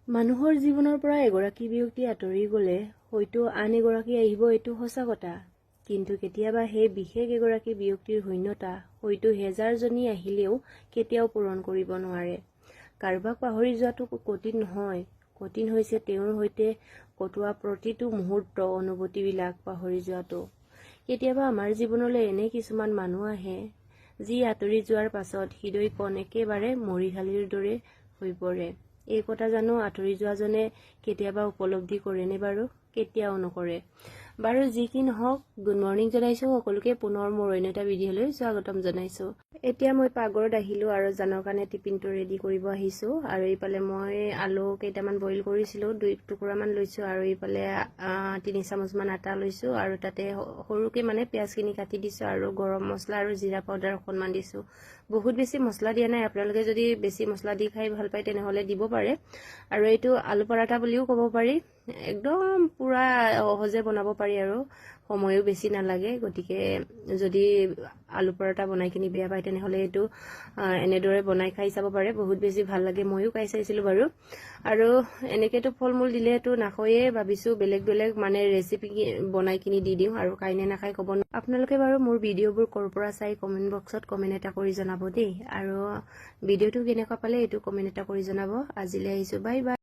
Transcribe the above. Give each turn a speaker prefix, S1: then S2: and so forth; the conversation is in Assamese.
S1: মানুহৰ জীৱনৰ পৰা এগৰাকী ব্যক্তি আঁতৰি গ'লে হয়তো আন এগৰাকী আহিব, এইটো সঁচা কথা। কিন্তু কেতিয়াবা সেই বিশেষ এগৰাকী ব্যক্তিৰ শূন্যতা হয়তো হেজাৰজনী আহিলেও কেতিয়াও পূৰণ কৰিব নোৱাৰে। কাৰোবাক পাহৰি যোৱাটো কঠিন নহয়, কঠিন হৈছে তেওঁৰ সৈতে কটোৱা প্ৰতিটো মুহূৰ্ত অনুভূতিবিলাক পাহৰি যোৱাটো। কেতিয়াবা আমাৰ জীৱনলৈ এনে কিছুমান মানুহ আহে যি আঁতৰি যোৱাৰ পাছত হৃদয়খন একেবাৰে মৰিশালীৰ দৰে হৈ পৰে। এই কথা জানো আঁতৰি যোৱাজনে কেতিয়াবা উপলব্ধি কৰেনে বাৰু? কেতিয়াও নকৰে। বাৰু যি কি নহওক, গুড মৰ্ণিং জনাইছোঁ সকলোকে। পুনৰ মোৰ অন্য এটা ভিডিঅ'লৈ স্বাগতম জনাইছোঁ। এতিয়া মই পাকঘৰত আহিলোঁ আৰু জানৰ কাৰণে টিফিনটো ৰেডি কৰিব আহিছোঁ। আৰু এইফালে মই আলু কেইটামান বইল কৰিছিলোঁ, 2 টুকুৰামান লৈছোঁ। আৰু এইফালে 3 চামুচমান আটা লৈছোঁ আৰু তাতে সৰুকৈ মানে পিঁয়াজখিনি কাটি দিছোঁ আৰু গৰম মছলা আৰু জিৰা পাউডাৰ অকণমান দিছোঁ। বহুত বেছি মছলা দিয়া নাই, আপোনালোকে যদি বেছি মছলা দি খাই ভাল পায় তেনেহ'লে দিব পাৰে। আৰু এইটো আলু পৰাঠা বুলিও ক'ব পাৰি। একদম পুৰা সহজে বনাব পাৰি আৰু সময়ো বেছি নালাগে। গতিকে যদি আলু পৰাঠা বনাই কিনি বেয়া পায় তেনেহ'লে এইটো এনেদৰে বনাই খাই চাব পাৰে, বহুত বেছি ভাল লাগে। ময়ো খাই চাইছিলোঁ বাৰু। আৰু এনেকৈতো ফল মূল দিলেতো নাখায়েই, ভাবিছোঁ বেলেগ বেলেগ মানে ৰেচিপি বনাই কিনি দি দিওঁ আৰু খাই নে নাখায় ক'ব নোৱাৰোঁ। আপোনালোকে বাৰু মোৰ ভিডিঅ'বোৰ ক'ৰ পৰা চাই কমেণ্ট বক্সত কমেণ্ট এটা কৰি জনাব দেই। আৰু ভিডিঅ'টো কেনেকুৱা পালে এইটো কমেণ্ট এটা কৰি জনাব। আজিলৈ আহিছোঁ, বাই বাই।